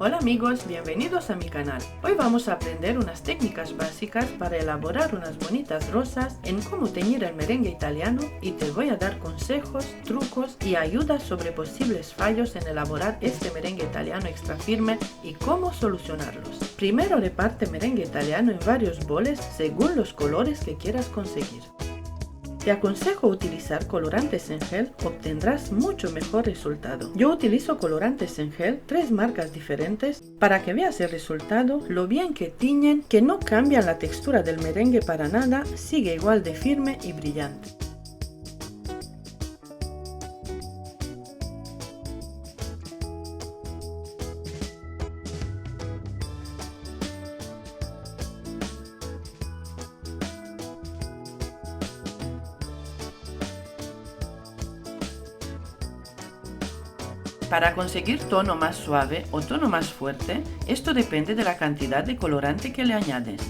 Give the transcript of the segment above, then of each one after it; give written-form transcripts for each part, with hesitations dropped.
Hola amigos, bienvenidos a mi canal. Hoy vamos a aprender unas técnicas básicas para elaborar unas bonitas rosas en cómo teñir el merengue italiano y te voy a dar consejos, trucos y ayudas sobre posibles fallos en elaborar este merengue italiano extra firme y cómo solucionarlos. Primero reparte merengue italiano en varios boles según los colores que quieras conseguir. Te aconsejo utilizar colorantes en gel, obtendrás mucho mejor resultado. Yo utilizo colorantes en gel, 3 marcas diferentes, para que veas el resultado, lo bien que tiñen, que no cambian la textura del merengue para nada, sigue igual de firme y brillante. Para conseguir tono más suave o tono más fuerte, esto depende de la cantidad de colorante que le añades.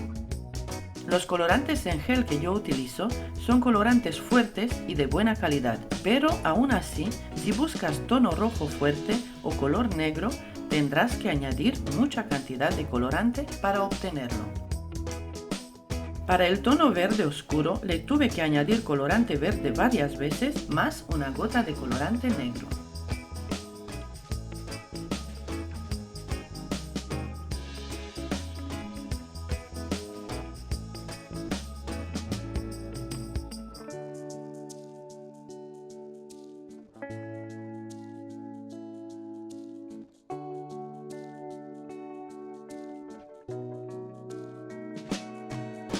Los colorantes en gel que yo utilizo son colorantes fuertes y de buena calidad, pero aún así, si buscas tono rojo fuerte o color negro, tendrás que añadir mucha cantidad de colorante para obtenerlo. Para el tono verde oscuro le tuve que añadir colorante verde varias veces más una gota de colorante negro.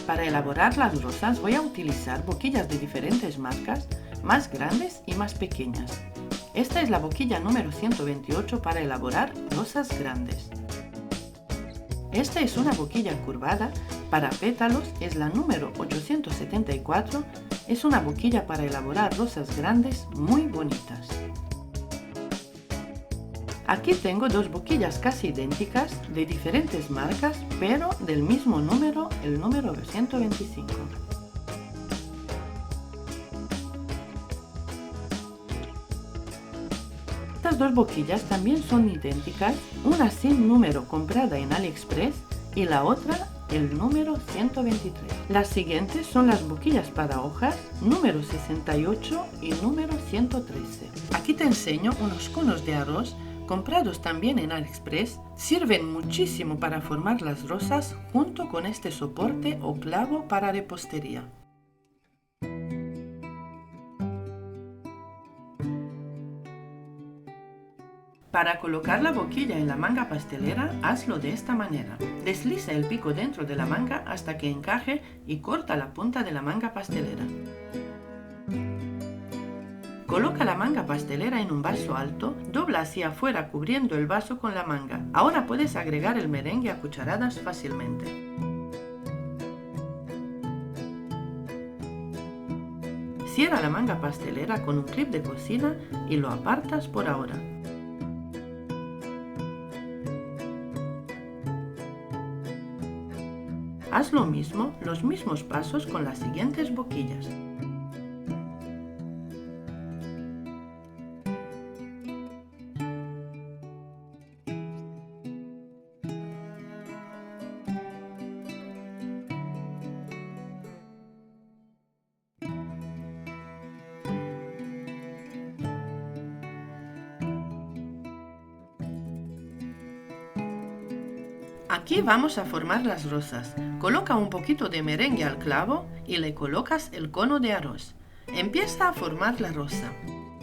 Para elaborar las rosas voy a utilizar boquillas de diferentes marcas, más grandes y más pequeñas. Esta es la boquilla número 128 para elaborar rosas grandes. Esta es una boquilla curvada para pétalos, es la número 874, es una boquilla para elaborar rosas grandes muy bonitas. Aquí tengo dos boquillas casi idénticas, de diferentes marcas, pero del mismo número, el número 125. Estas dos boquillas también son idénticas, una sin número comprada en AliExpress y la otra el número 123. Las siguientes son las boquillas para hojas, número 68 y número 113. Aquí te enseño unos conos de arroz comprados también en AliExpress, sirven muchísimo para formar las rosas junto con este soporte o clavo para repostería. Para colocar la boquilla en la manga pastelera, hazlo de esta manera. Desliza el pico dentro de la manga hasta que encaje y corta la punta de la manga pastelera. Coloca la manga pastelera en un vaso alto, dobla hacia afuera cubriendo el vaso con la manga. Ahora puedes agregar el merengue a cucharadas fácilmente. Cierra la manga pastelera con un clip de cocina y lo apartas por ahora. Haz lo mismo, los mismos pasos con las siguientes boquillas. Aquí vamos a formar las rosas. Coloca un poquito de merengue al clavo y le colocas el cono de arroz. Empieza a formar la rosa.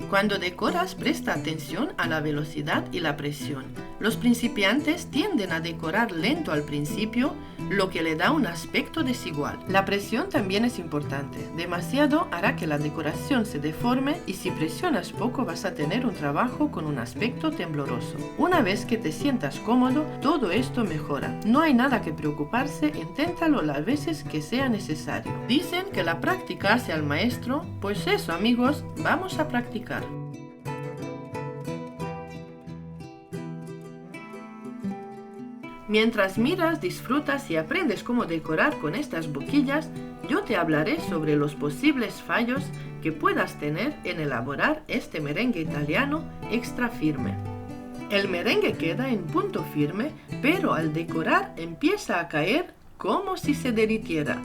Cuando decoras, presta atención a la velocidad y la presión. Los principiantes tienden a decorar lento al principio, lo que le da un aspecto desigual. La presión también es importante. Demasiado hará que la decoración se deforme y si presionas poco vas a tener un trabajo con un aspecto tembloroso. Una vez que te sientas cómodo, todo esto mejora. No hay nada que preocuparse, inténtalo las veces que sea necesario. Dicen que la práctica hace al maestro, pues eso amigos, vamos a practicar. Mientras miras, disfrutas y aprendes cómo decorar con estas boquillas, yo te hablaré sobre los posibles fallos que puedas tener en elaborar este merengue italiano extra firme. El merengue queda en punto firme, pero al decorar empieza a caer como si se derritiera.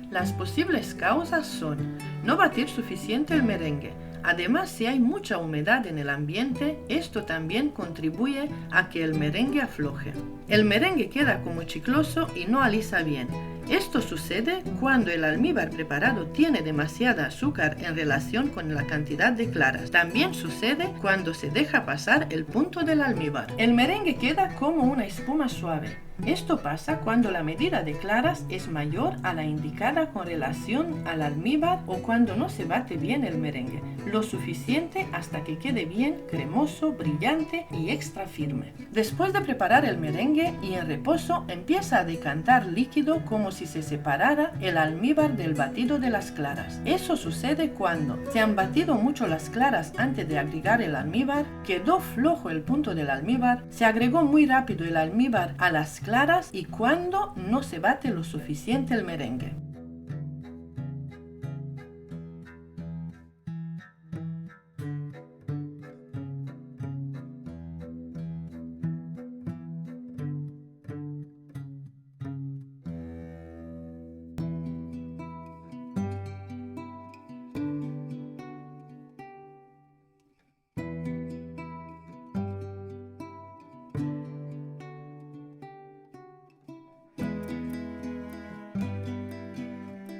Las posibles causas son no batir suficiente el merengue. Además, si hay mucha humedad en el ambiente, esto también contribuye a que el merengue afloje. El merengue queda como chicloso y no alisa bien. Esto sucede cuando el almíbar preparado tiene demasiada azúcar en relación con la cantidad de claras. También sucede cuando se deja pasar el punto del almíbar. El merengue queda como una espuma suave. Esto pasa cuando la medida de claras es mayor a la indicada con relación al almíbar o cuando no se bate bien el merengue, lo suficiente hasta que quede bien cremoso, brillante y extra firme. Después de preparar el merengue y en reposo, empieza a decantar líquido como si se separara el almíbar del batido de las claras. Eso sucede cuando se han batido mucho las claras antes de agregar el almíbar, quedó flojo el punto del almíbar, se agregó muy rápido el almíbar a las claras y cuando no se bate lo suficiente el merengue.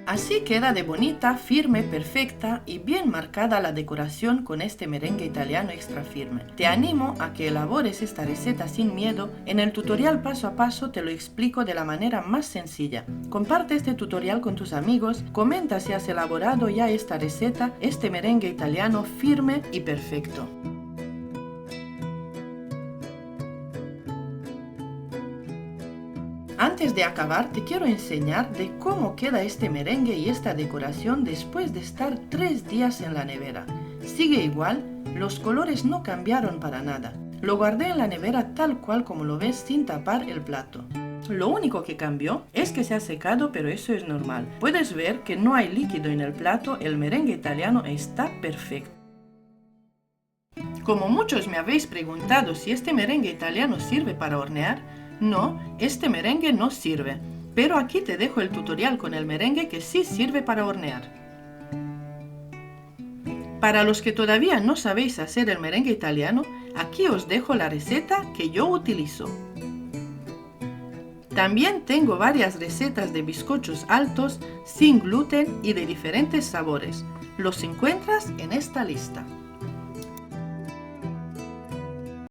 Así queda de bonita, firme, perfecta y bien marcada la decoración con este merengue italiano extra firme. Te animo a que elabores esta receta sin miedo. En el tutorial paso a paso te lo explico de la manera más sencilla. Comparte este tutorial con tus amigos, comenta si has elaborado ya esta receta, este merengue italiano firme y perfecto. Antes de acabar, te quiero enseñar de cómo queda este merengue y esta decoración después de estar 3 días en la nevera. Sigue igual, los colores no cambiaron para nada. Lo guardé en la nevera tal cual como lo ves sin tapar el plato. Lo único que cambió es que se ha secado, pero eso es normal. Puedes ver que no hay líquido en el plato, el merengue italiano está perfecto. Como muchos me habéis preguntado si este merengue italiano sirve para hornear, no, este merengue no sirve, pero aquí te dejo el tutorial con el merengue que sí sirve para hornear. Para los que todavía no sabéis hacer el merengue italiano, aquí os dejo la receta que yo utilizo. También tengo varias recetas de bizcochos altos, sin gluten y de diferentes sabores. Los encuentras en esta lista.